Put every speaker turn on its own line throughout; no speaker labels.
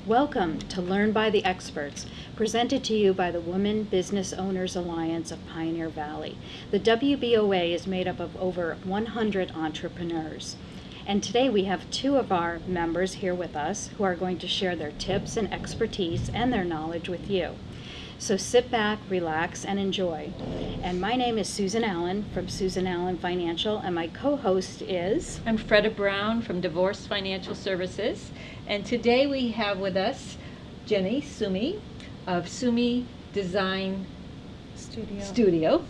Welcome to Learn by the Experts, presented to you by the Women Business Owners Alliance of Pioneer Valley. The WBOA is made up of over 100 entrepreneurs. And today we have two of our members here with us who are going to share their tips and expertise and their knowledge with you. So sit back, relax, and enjoy. And my name is Susan Allen from Susan Allen Financial, and my co-host is...
I'm Freda Brown from Divorce Financial Services, and today we have with us Jenny Sumi of Sumi Design Studio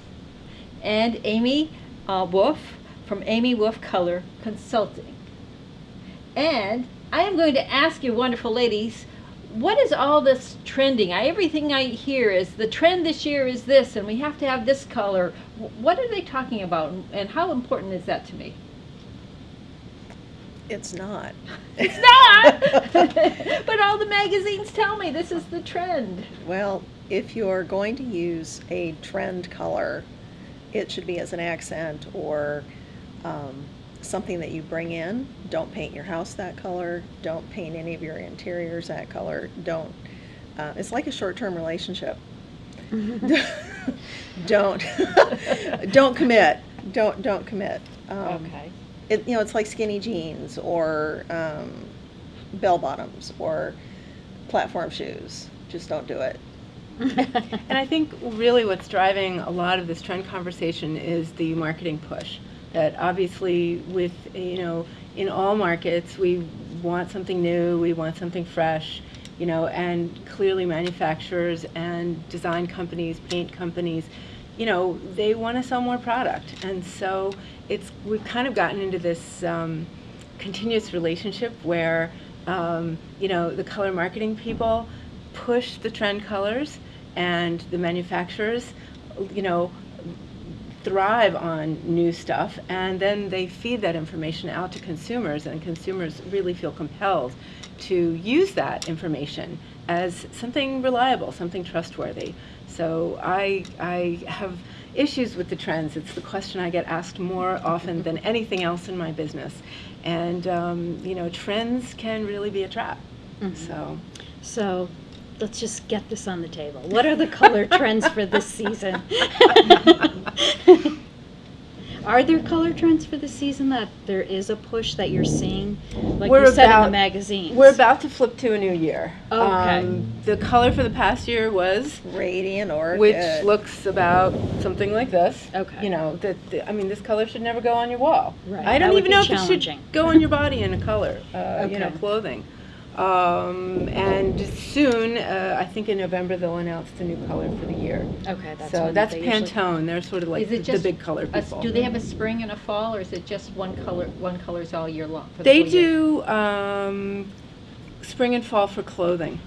and Amy Wolf from Amy Wolf Color Consulting. And I am going to ask you, wonderful ladies, what is all this trending? Everything I hear is the trend this year is this, and we have to have this color. What are they talking about, and how important is that to me?
It's not.
It's not! But all the magazines tell me this is the trend.
Well, if you're going to use a trend color, it should be as an accent or something that you bring in. Don't paint your house that color. Don't paint any of your interiors that color. Don't. It's like a short-term relationship. Don't commit. Don't commit.
Okay.
It's like skinny jeans or bell bottoms or platform shoes. Just don't do it.
And I think really what's driving a lot of this trend conversation is the marketing push. That obviously with, in all markets, we want something new, we want something fresh, and clearly manufacturers and design companies, paint companies, they want to sell more product. And so we've kind of gotten into this continuous relationship where, the color marketing people push the trend colors and the manufacturers, thrive on new stuff, and then they feed that information out to consumers, and consumers really feel compelled to use that information as something reliable, something trustworthy. So I have issues with the trends. It's the question I get asked more often than anything else in my business. And trends can really be a trap.
Mm-hmm. So let's just get this on the table. What are the color trends for this season? Are there color trends for this season that there is a push that you're seeing, like you said in the magazines?
We're about to flip to a new year.
Okay.
The color for the past year was
Radiant Orchid,
which looks about something like this.
Okay.
This color should never go on your wall.
Right.
I don't
That would
even
be
know if it
challenging.
should go on your body in a color,
Okay.
clothing. And soon, I think in November, they'll announce the new color for the year.
Okay, that's
So
when
that's
they usually...
Pantone. They're sort of like
Is it
the
just
big color people.
Do they have a spring and a fall, or is it just one color's all year long? For the
They
whole year?
do spring and fall for clothing.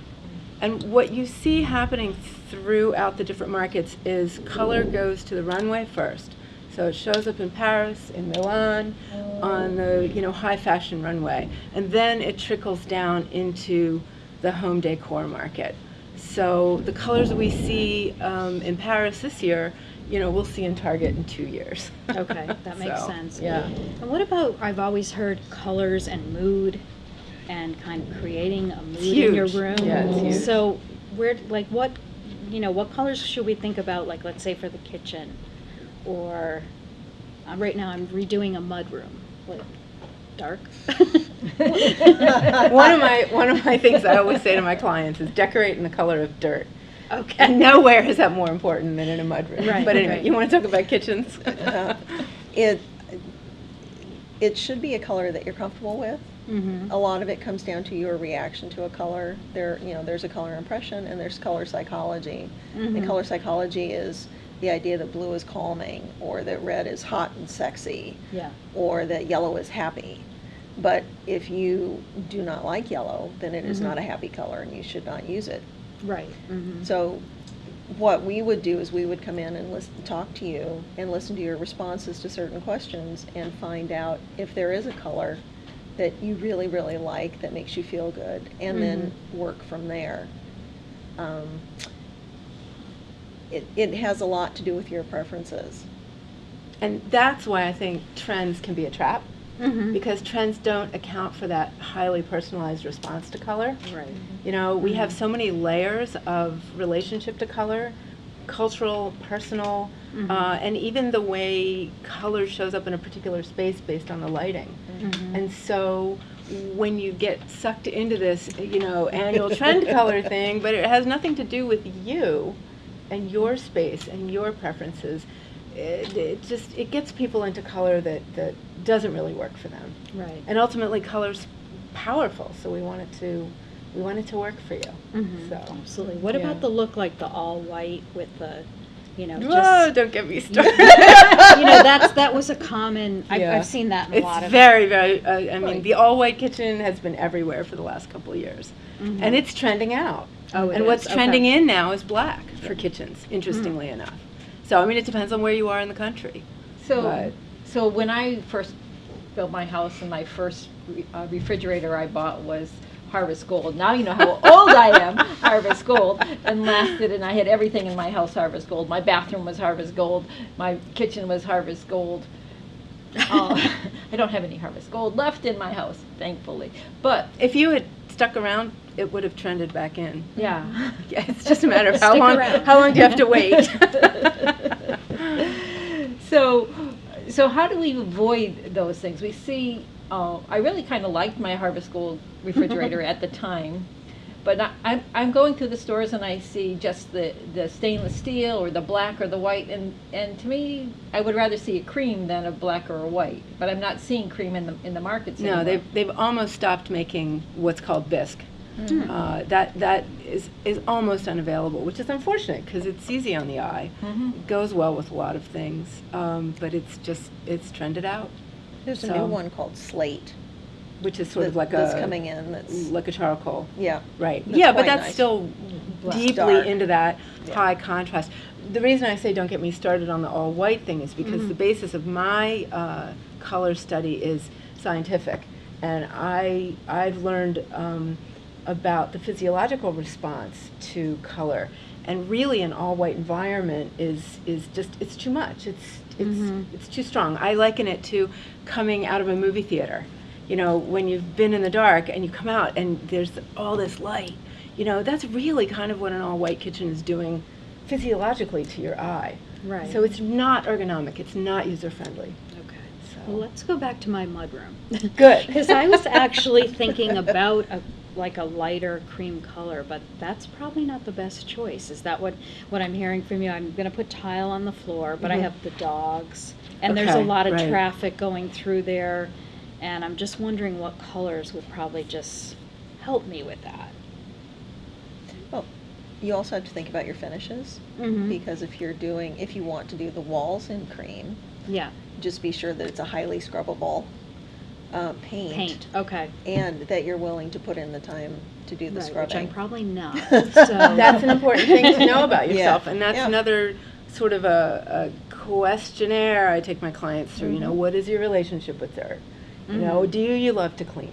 And what you see happening throughout the different markets is color goes to the runway first. So it shows up in Paris, in Milan, on the high fashion runway, and then it trickles down into the home decor market. So the colors we see in Paris this year, we'll see in Target in 2 years.
Okay, that makes
So,
sense.
yeah.
And what about, I've always heard colors and mood and kind of creating a mood in your
huge.
room.
Yeah, it's huge.
So what colors should we think about, like, let's say for the kitchen? Or right now I'm redoing a mud room. What, dark?
One of my things I always say to my clients is decorate in the color of dirt.
Okay.
And nowhere is that more important than in a mud room.
Right,
But anyway,
right.
you want to talk about kitchens?
It should be a color that you're comfortable with.
Mm-hmm.
A lot of it comes down to your reaction to a color. There's a color impression and there's color psychology.
Mhm.
And color psychology is the idea that blue is calming, or that red is hot and sexy,
Yeah.
or that yellow is happy. But if you do not like yellow, then it is
Mhm.
not a happy color and you should not use it.
Right. Mm-hmm.
So what we would do is we would come in and talk to you and listen to your responses to certain questions and find out if there is a color that you really, really like that makes you feel good, and then work from there. It has a lot to do with your preferences.
And that's why I think trends can be a trap.
Mhm.
because trends don't account for that highly personalized response to color.
Right.
You know, we have so many layers of relationship to color, cultural, personal,
Mhm.
and even the way color shows up in a particular space based on the lighting.
Mhm.
And so when you get sucked into this, you know, annual trend color thing, but it has nothing to do with you and your space and your preferences, it gets people into color that doesn't really work for them.
Right.
And ultimately, color's powerful, so we want it to work for you.
Mhm.
So.
Absolutely. What
Yeah.
about the look like the all white with the,
Whoa,
just
don't get me started.
that was a common.
Yeah.
I've seen that in a
It's
lot of.
very, very, I mean,
Right.
the all-white kitchen has been everywhere for the last couple of years.
Mhm.
And it's trending out.
Oh, it
And what's
is?
trending
Okay.
in now is black for kitchens, interestingly enough. So, I mean, it depends on where you are in the country.
So,
But-
so when I first built my house, and my first refrigerator I bought was Harvest Gold. Now you know how old I am, Harvest Gold, and lasted, and I had everything in my house Harvest Gold. My bathroom was Harvest Gold. My kitchen was Harvest Gold. I don't have any Harvest Gold left in my house, thankfully. But,
If you had stuck around, it would have trended back in.
yeah.
Yeah, it's just a matter of how
Stick
long,
around.
how long do you have to wait?
So how do we avoid those things? We see, I really kind of liked my Harvest Gold refrigerator at the time, but I'm going through the stores and I see just the stainless steel or the black or the white, and to me, I would rather see a cream than a black or a white. But I'm not seeing cream in the markets
No,
anymore.
they've almost stopped making what's called bisque.
Hmm.
That is almost unavailable, which is unfortunate because it's easy on the eye.
Mhm.
It goes well with a lot of things, but it's trended out,
There's a
So-
new one called Slate.
which is sort of like
that's
a
coming in. That's
like a charcoal.
yeah.
Right.
That's
Yeah, but
quite
that's
nice.
still
Black.
deeply
Dark.
into that
Yeah.
high contrast. The reason I say don't get me started on the all white thing is because
Mhm.
the basis of my color study is scientific, and I've learned about the physiological response to color, and really an all white environment is just it's too much.
Mhm.
It's too strong. I liken it to coming out of a movie theater. You know, when you've been in the dark and you come out and there's all this light, you know, that's really kind of what an all-white kitchen is doing physiologically to your eye.
Right.
So it's not ergonomic, it's not user-friendly.
Okay.
So.
Well, let's go back to my mudroom.
Good.
Because I was actually thinking about like a lighter cream color, but that's probably not the best choice. Is that what I'm hearing from you? I'm going to put tile on the floor, but I
Mhm.
have the dogs, and there's a
Okay,
lot of
right.
traffic going through there, and I'm just wondering what colors would probably just help me with that.
Well, you also have to think about your finishes
Mm-hmm.
because if you want to do the walls in cream,
Yeah,
just be sure that it's a highly scrubbable paint.
Okay.
And that you're willing to put in the time to do the
Right,
scrubbing.
which I'm probably not. So
That's an important thing to know about
Yeah,
yourself, and that's
yeah.
another sort of a questionnaire I take my clients through. You know,
Mhm.
what is your relationship with dirt? You know,
Mhm.
do you love to clean?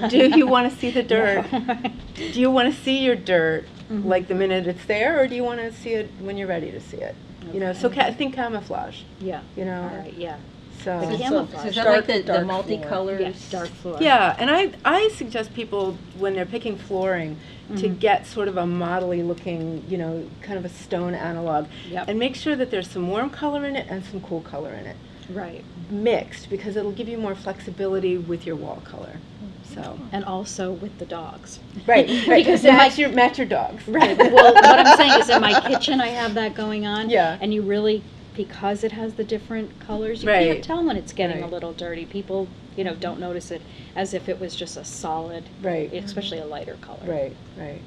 Do you want to see the dirt?
No.
Do you want to see your dirt
Mhm.
like the minute it's there, or do you want to see it when you're ready to see it? You know, so
Okay.
think camouflage.
Yeah.
You know,
All right. Yeah.
so
The
So
camouflage.
is that
Dark-
like the
dark
multicolors?
Yes. Dark floor.
yeah, and I suggest people when they're picking flooring to
Mhm.
get sort of a modelly looking, you know, kind of a stone analog,
Yep.
and make sure that there's some warm color in it and some cool color in it,
Right.
mixed, because it'll give you more flexibility with your wall color. So
And also with the dogs.
right,
Because in my
match your dogs.
Right. Well, what I'm saying is in my kitchen, I have that going on.
Yeah.
And you really, because it has the different colors, you
Right.
can't tell when it's getting a
Right.
little dirty. People, don't notice it as if it was just a solid,
Right.
especially a lighter color.
Right, right.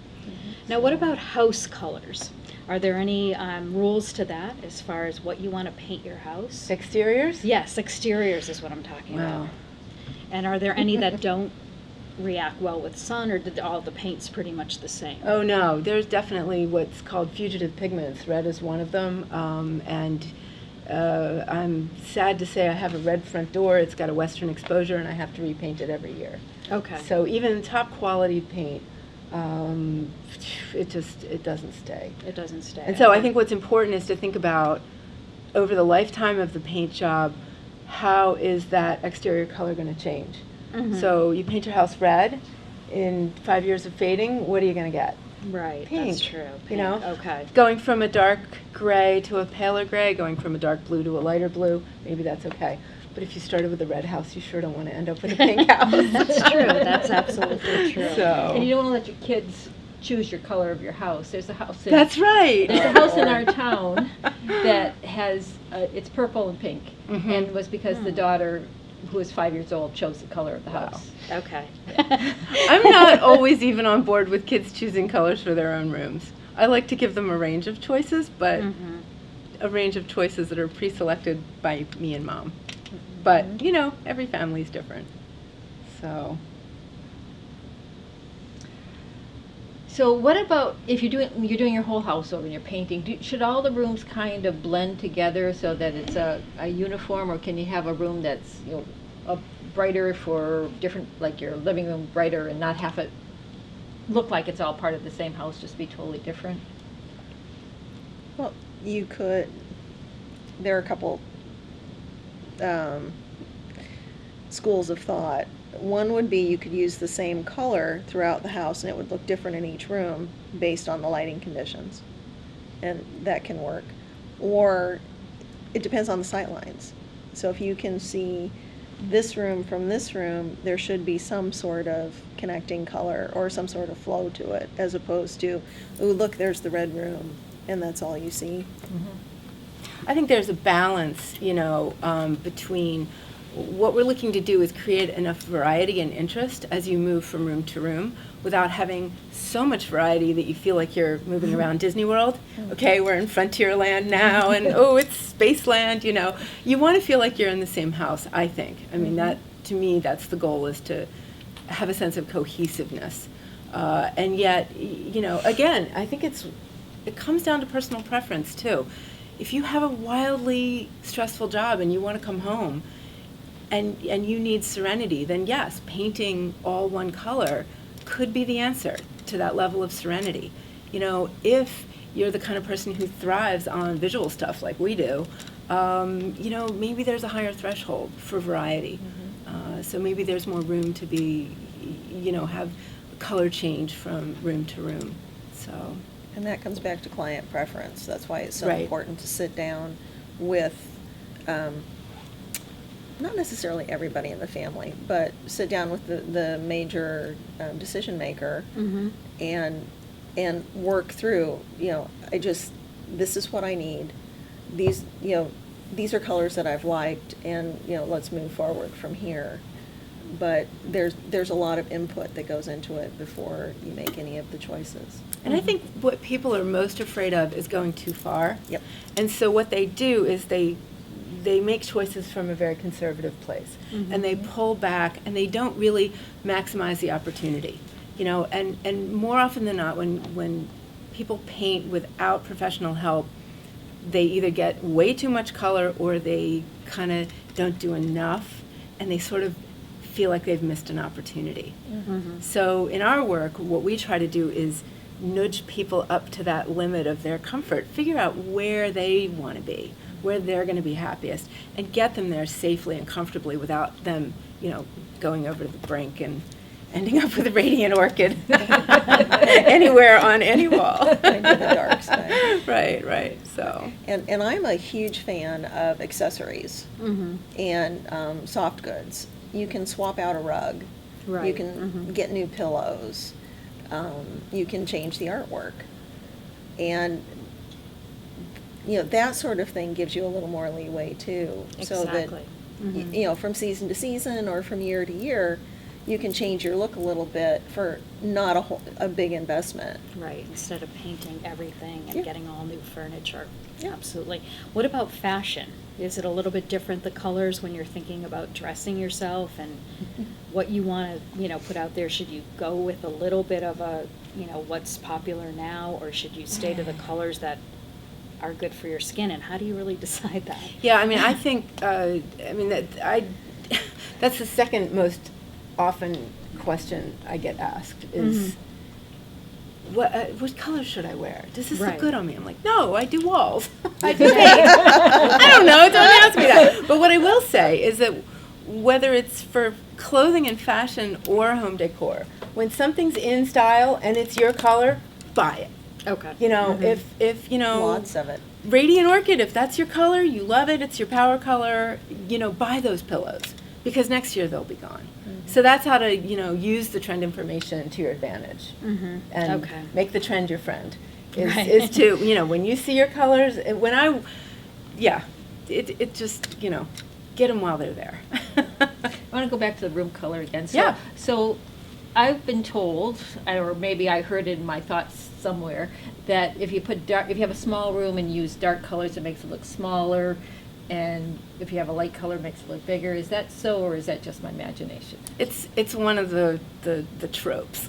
Now, what about house colors? Are there any rules to that as far as what you want to paint your house?
Exteriors?
Yes, exteriors is what I'm talking
Wow.
about. And are there any that don't react well with sun, or did all the paint's pretty much the same?
Oh no, there's definitely what's called fugitive pigments. Red is one of them, and I'm sad to say I have a red front door. It's got a western exposure, and I have to repaint it every year.
Okay.
So even top quality paint, it doesn't stay.
It doesn't stay.
And so I
Okay.
think what's important is to think about over the lifetime of the paint job, how is that exterior color going to change?
Mhm.
So you paint your house red, in 5 years of fading, what are you going to get?
Right,
Pink,
that's true.
you know?
Pink, okay.
Going from a dark gray to a paler gray, going from a dark blue to a lighter blue, maybe that's okay. But if you started with a red house, you sure don't want to end up with a pink house.
That's true, that's absolutely true.
So-
And you don't want to let your kids choose your color of your house. There's a house in
That's right.
There's a house in our town that has it's purple and pink,
Mhm.
and it was because the daughter, who was 5 years old, chose the color of the
Wow.
house.
Okay.
I'm not always even on board with kids choosing colors for their own rooms. I like to give them a range of choices, but
Mhm.
a range of choices that are pre-selected by me and Mom. But, you know, every family is different. So,
So what about if you're doing your whole house over and you're painting? Should all the rooms kind of blend together so that it's a uniform, or can you have a room that's a brighter for different, like your living room brighter, and not have it look like it's all part of the same house, just be totally different?
Well, you could, there are a couple schools of thought. One would be you could use the same color throughout the house and it would look different in each room based on the lighting conditions. And that can work. Or it depends on the sight lines. So if you can see this room from this room, there should be some sort of connecting color or some sort of flow to it, as opposed to, ooh, look, there's the red room, and that's all you see.
I think there's a balance, you know, between what we're looking to do is create enough variety and interest as you move from room to room without having so much variety that you feel like you're moving around Disney World. Okay, we're in Frontierland now, and oh, it's Spaceland, you know. You want to feel like you're in the same house, I think. I mean, that, to me, that's the goal, is to have a sense of cohesiveness. And yet, you know, again, I think it comes down to personal preference, too. If you have a wildly stressful job and you want to come home, and you need serenity, then yes, painting all one color could be the answer to that level of serenity. You know, if you're the kind of person who thrives on visual stuff like we do, you know, maybe there's a higher threshold for variety. So maybe there's more room to be, you know, have color change from room to room. So.
And that comes back to client preference. That's why it's so
Right.
important to sit down with, not necessarily everybody in the family, but sit down with the major decision maker
Mhm.
and work through, you know, this is what I need. These, you know, these are colors that I've liked, and, you know, let's move forward from here. But there's a lot of input that goes into it before you make any of the choices.
And I think what people are most afraid of is going too far.
Yep.
And so what they do is they make choices from a very conservative place. And they pull back, and they don't really maximize the opportunity. You know, and more often than not, when people paint without professional help, they either get way too much color, or they kind of don't do enough, and they sort of feel like they've missed an opportunity.
Mhm.
So in our work, what we try to do is nudge people up to that limit of their comfort, figure out where they want to be, where they're going to be happiest, and get them there safely and comfortably without them, you know, going over to the brink and ending up with a radiant orchid anywhere on any wall.
Into the dark side.
Right, so.
And I'm a huge fan of accessories
Mhm.
and soft goods. You can swap out a rug. You
Right.
can
Mhm.
get new pillows. You can change the artwork. And, you know, that sort of thing gives you a little more leeway too. So that,
Exactly. Mhm.
you know, from season to season or from year to year, you can change your look a little bit for not a big investment.
Right, instead of painting everything and
Yeah.
getting all new furniture.
Yeah.
Absolutely. What about fashion? Is it a little bit different, the colors, when you're thinking about dressing yourself and what you want to, you know, put out there? Should you go with a little bit of a, you know, what's popular now, or should you stay to the colors that are good for your skin? And how do you really decide that?
Yeah, I mean, I think, that's the second most often question I get asked is, what color should I wear? Does this
Right.
look good on me? I'm like, no, I do walls. I do paint. I don't know. Don't ask me that. But what I will say is that whether it's for clothing and fashion or home decor, when something's in style and it's your color, buy it.
Okay.
You know, if you know,
Lots of it.
Radiant Orchid, if that's your color, you love it, it's your power color, you know, buy those pillows because next year they'll be gone. So that's how to, you know, use the trend information to your advantage and
Okay.
make the trend your friend. Is,
Right.
is to, you know, when you see your colors, it just, you know, get them while they're there.
I want to go back to the room color again. So,
Yeah.
So I've been told, or maybe I heard it in my thoughts somewhere, that if you have a small room and use dark colors, it makes it look smaller, and if you have a light color, it makes it look bigger. Is that so, or is that just my imagination?
It's one of the tropes.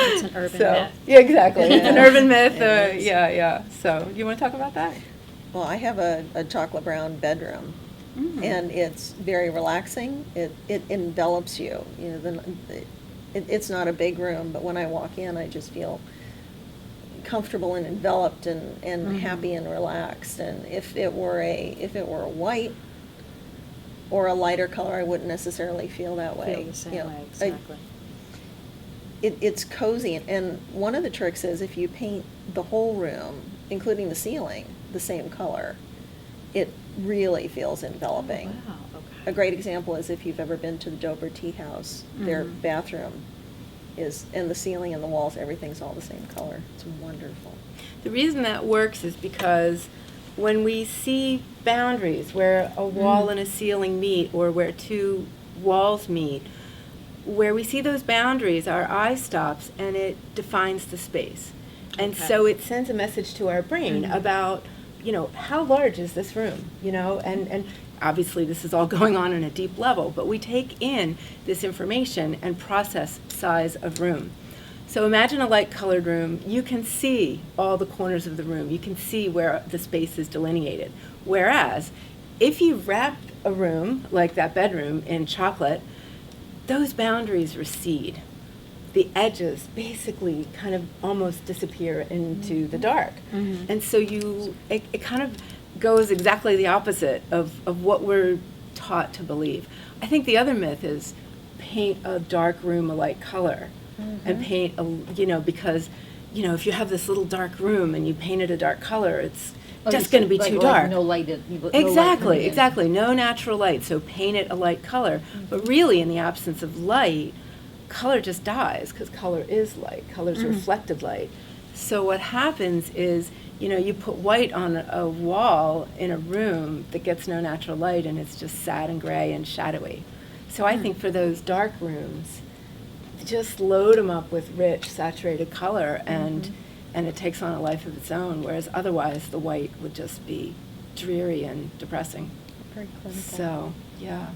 It's an urban myth.
Yeah, exactly. It's an
Yeah.
urban myth.
It is.
Yeah. So, you want to talk about that?
Well, I have a chocolate brown bedroom, and it's very relaxing. It envelops you. You know, it's not a big room, but when I walk in, I just feel comfortable and enveloped and happy and relaxed. And if it were a white or a lighter color, I wouldn't necessarily feel that way.
Feel the same
You know,
way, exactly.
It's cozy, and one of the tricks is if you paint the whole room, including the ceiling, the same color, it really feels enveloping.
Wow,
A
okay.
great example is if you've ever been to the Dover Tea House, their
Mhm.
bathroom is, and the ceiling and the walls, everything's all the same color. It's wonderful.
The reason that works is because when we see boundaries where a wall and a ceiling meet or where two walls meet, where we see those boundaries, our eye stops and it defines the space. And
Okay.
so it sends a message to our brain about, you know, how large is this room, you know, and obviously this is all going on a deep level, but we take in this information and process size of room. So imagine a light colored room. You can see all the corners of the room. You can see where the space is delineated. Whereas if you wrap a room like that bedroom in chocolate, those boundaries recede. The edges basically kind of almost disappear into the dark. And so it kind of goes exactly the opposite of what we're taught to believe. I think the other myth is paint a dark room a light color and paint because if you have this little dark room and you paint it a dark color, it's just going to be too dark.
No light.
Exactly. No natural light. So paint it a light color. But really, in the absence of light, color just dies because color is light. Color's reflective light. So what happens is, you put white on a wall in a room that gets no natural light, and it's just sad and gray and shadowy. So I think for those dark rooms, just load them up with rich, saturated color, and it takes on a life of its own, whereas otherwise the white would just be dreary and depressing.
Very clinical.
So, yeah.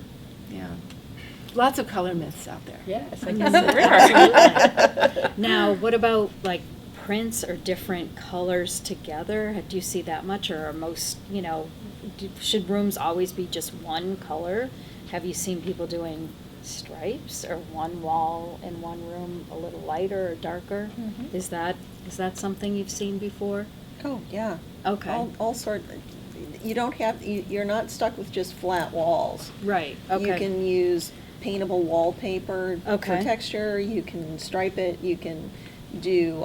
Lots of color myths out there.
Yes, I guess there are.
Now, what about like prints or different colors together? Do you see that much, or are most, should rooms always be just one color? Have you seen people doing stripes or one wall in one room a little lighter or darker? Is that something you've seen before?
Oh, yeah.
Okay.
All sorts. You're not stuck with just flat walls.
Right. Okay.
You can use paintable wallpaper
Okay.
for texture. You can stripe it. You can do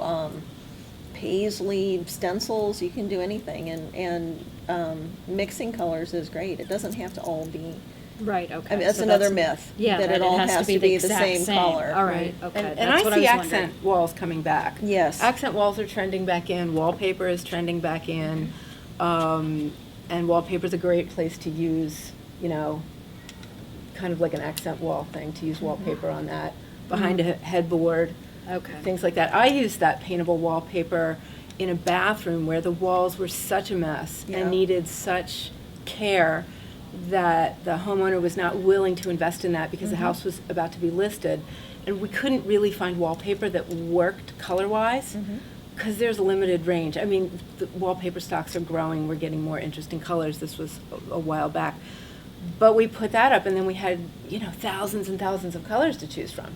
paisley stencils. You can do anything, and mixing colors is great. It doesn't have to all be.
Right. Okay.
I mean, that's
So
another myth.
Yeah,
that it all has to be the
exact
same color.
All right. Okay.
And
That's
I
what
see
I was
accent
wondering.
walls coming back.
Yes.
Accent walls are trending back in. Wallpaper is trending back in. And wallpaper is a great place to use, kind of like an accent wall thing, to use wallpaper on that, behind a headboard,
Okay.
things like that. I used that paintable wallpaper in a bathroom where the walls were such a mess
Yeah.
and needed such care that the homeowner was not willing to invest in that because the house was about to be listed. And we couldn't really find wallpaper that worked color-wise because there's a limited range. I mean, the wallpaper stocks are growing. We're getting more interesting colors. This was a while back. But we put that up, and then we had, thousands and thousands of colors to choose from,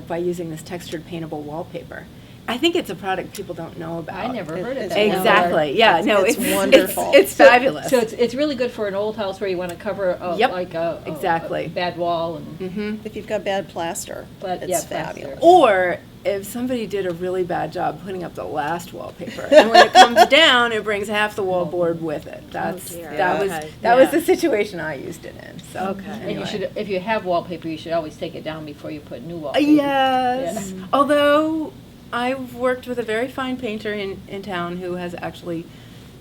by using this textured paintable wallpaper. I think it's a product people don't know about.
I never heard of
It's
that.
Exactly. Yeah. No,
It's
it's
wonderful.
It's fabulous.
So it's really good for an old house where you want to cover
Yep,
like a
exactly.
bad wall and.
hmm
If you've got bad plaster,
But,
it's
yeah, plaster.
fabulous.
Or if somebody did a really bad job putting up the last wallpaper, and when it comes down, it brings half the wall board with it. That's
dear.
that was
Okay.
that was
Yeah.
the situation I used it in. So
Okay.
And
anyway.
you should, if you have wallpaper, you should always take it down before you put new wallpaper.
Yes.
Yeah.
Although I've worked with a very fine painter in town who has actually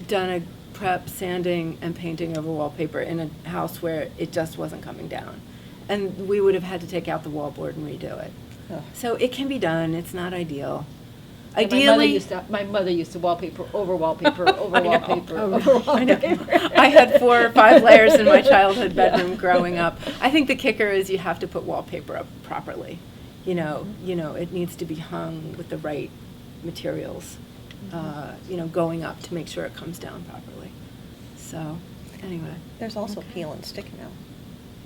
done a prep sanding and painting over wallpaper in a house where it just wasn't coming down. And we would have had to take out the wallboard and redo it.
Ugh.
So it can be done. It's not ideal.
Yeah,
Ideally,
my mother used to wallpaper over wallpaper over
I know.
wallpaper
Oh,
over
I know.
wallpaper.
I had 4 or 5 layers in my childhood
Yeah.
bedroom growing up. I think the kicker is you have to put wallpaper up properly. You know, it needs to be hung with the right materials. Going up to make sure it comes down properly. So, anyway.
There's also
Okay.
peel and stick now.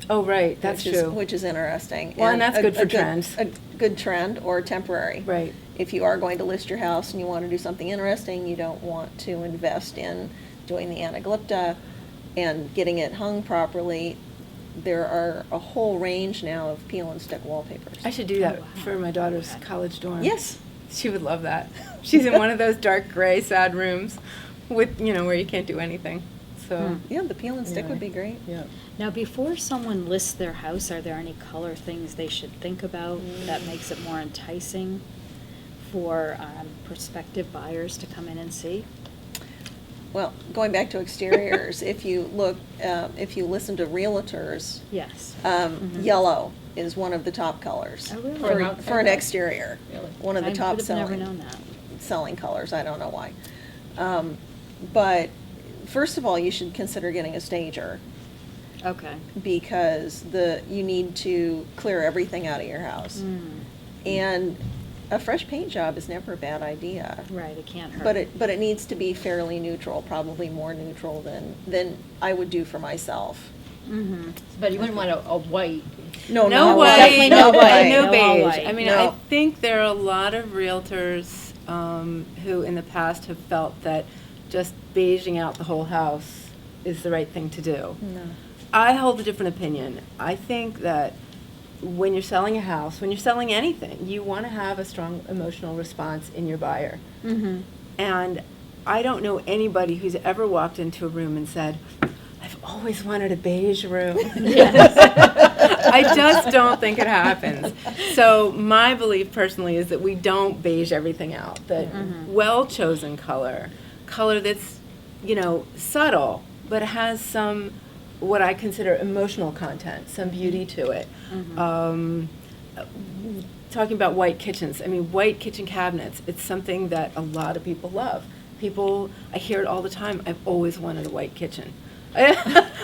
Oh, right. That's
which is-
true.
Which is interesting.
Well, and that's good for
a
trends.
A good trend or temporary.
Right.
If you are going to list your house and you want to do something interesting, you don't want to invest in doing the anaglypta and getting it hung properly. There are a whole range now of peel and stick wallpapers.
I should do that
wow.
for my daughter's
Okay.
college dorm.
Yes.
She would love that. She's in one of those dark gray sad rooms with, where you can't do anything. So,
Hmm.
Yeah, the peel and stick would be great.
yeah.
Now, before someone lists their house, are there any color things they should think about that makes it more enticing for prospective buyers to come in and see?
Well, going back to exteriors, if you listen to realtors,
Yes.
Mm-hmm.
yellow is one of the top colors.
Oh, really?
For an
For an
outside
exterior.
Really?
One of the
I
top
would have never
selling.
known that.
Selling colors, I don't know why. But first of all, you should consider getting a stager
Okay.
because you need to clear everything out of your house.
Mm,
And a fresh paint job is never a bad idea.
right, it can't hurt.
But it needs to be fairly neutral, probably more neutral than I would do for myself.
Mm-hmm.
But you wouldn't want a white.
No,
No
no,
white,
definitely
no
no
white,
white.
no
No all
beige.
white.
I mean,
No.
I think there are a lot of realtors who in the past have felt that just beiging out the whole house is the right thing to do.
No.
I hold a different opinion. I think that when you're selling a house, when you're selling anything, you want to have a strong emotional response in your buyer.
Mm-hmm.
And I don't know anybody who's ever walked into a room and said, I've always wanted a beige room. I just don't think it happens. So my belief personally is that we don't beige everything out. That
Mhm.
well-chosen color that's, subtle, but has some, what I consider emotional content, some beauty to it.
Mhm.
Talking about white kitchens, I mean, white kitchen cabinets, it's something that a lot of people love. I hear it all the time, I've always wanted a white kitchen.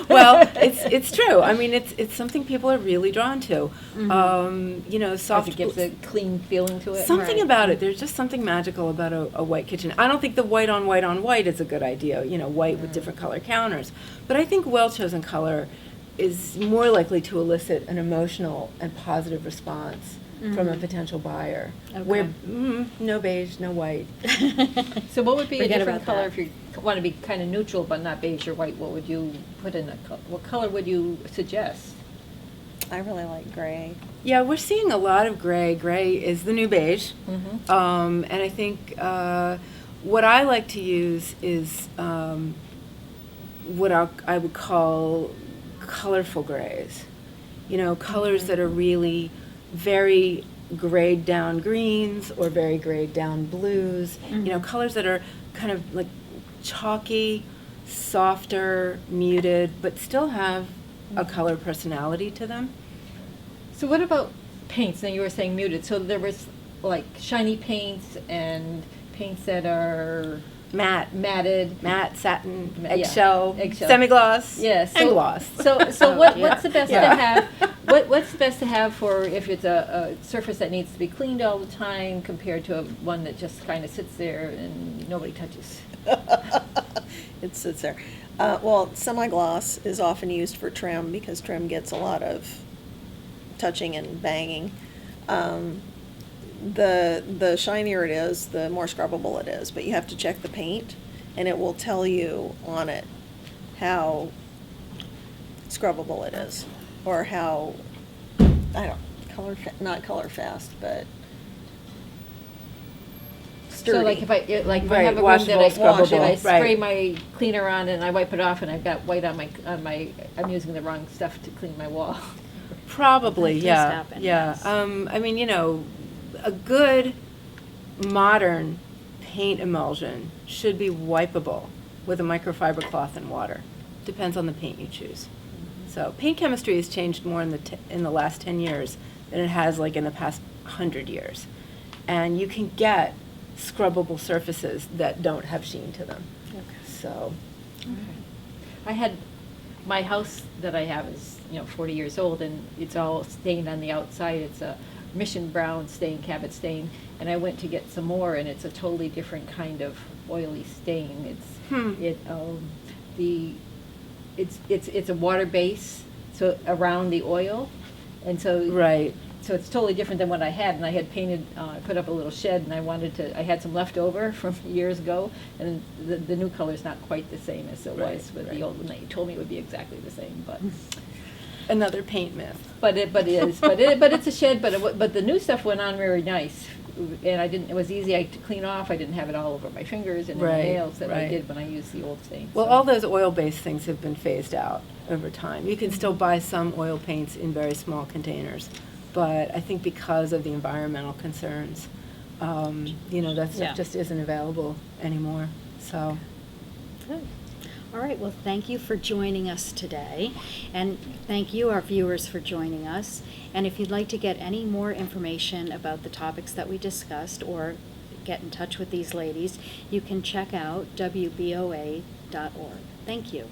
Well, it's true. I mean, it's something people are really drawn to.
Mhm.
Soft.
It gives a clean feeling to it.
Something
Right.
about it. There's just something magical about a white kitchen. I don't think the white on white on white is a good idea. White with different color counters. But I think well-chosen color is more likely to elicit an emotional and positive response from a
Mhm.
potential buyer.
Okay.
Where no beige, no white.
So what would be a
Forget
different
about
color
that.
if you want to be kind of neutral but not beige or white? What would you put in what color would you suggest?
I really like gray.
Yeah, we're seeing a lot of gray. Gray is the new beige.
Mm-hmm.
And I think what I like to use is what I would call colorful grays. Colors that are really very grayed down greens or very grayed down blues.
Mhm.
Colors that are kind of like chalky, softer, muted, but still have a color personality to them.
So what about paints? Now you were saying muted. So there was like shiny paints and paints that are
Matte,
matted.
matte, satin,
Yeah,
eggshell,
eggshell.
semi-gloss,
Yes.
and gloss.
So
Oh,
what,
yeah.
what's the best
Yeah.
to have? What's the best to have for if it's a surface that needs to be cleaned all the time compared to one that just kind of sits there and nobody touches?
It sits there. Well, semi-gloss is often used for trim because trim gets a lot of touching and banging. The shinier it is, the more scrubbable it is, but you have to check the paint, and it will tell you on it how scrubbable it is, or how, I don't, not color fast, but sturdy.
So like if I
Right,
have a room
washable,
that I
scrubbable,
spray
right.
my cleaner on and I wipe it off and I've got white on my, I'm using the wrong stuff to clean my wall.
Probably,
That does
yeah,
happen,
yeah.
yes.
I mean, you know, a good modern paint emulsion should be wipeable with a microfiber cloth and water. Depends on the paint you choose. So paint chemistry has changed more in the last 10 years than it has like in the past 100 years. And you can get scrubbable surfaces that don't have sheen to them. So,
I had, my house that I have is, 40 years old, and it's all stained on the outside. It's a Mission Brown stain, Cabot stain, and I went to get some more, and it's a totally different kind of oily stain. It's a water base, so around the oil, and so
right.
So it's totally different than what I had, and I had painted, I put up a little shed, and I had some left over from years ago, and the new color's not quite the same as it
Right,
was with
right.
the old one that you told me it would be exactly the same, but.
Another paint myth.
But it's a shed, but the new stuff went on very nice, and it was easy to clean off, I didn't have it all over my fingers and in the
Right,
nails that I
right.
did when I used the old stain.
Well,
so.
all those oil-based things have been phased out over time. You can still buy some oil paints in very small containers, but I think because of the environmental concerns, that stuff
Yeah.
just isn't available anymore, so.
Good. All right, well, thank you for joining us today, and thank you, our viewers, for joining us. And if you'd like to get any more information about the topics that we discussed or get in touch with these ladies, you can check out wboa.org. Thank you.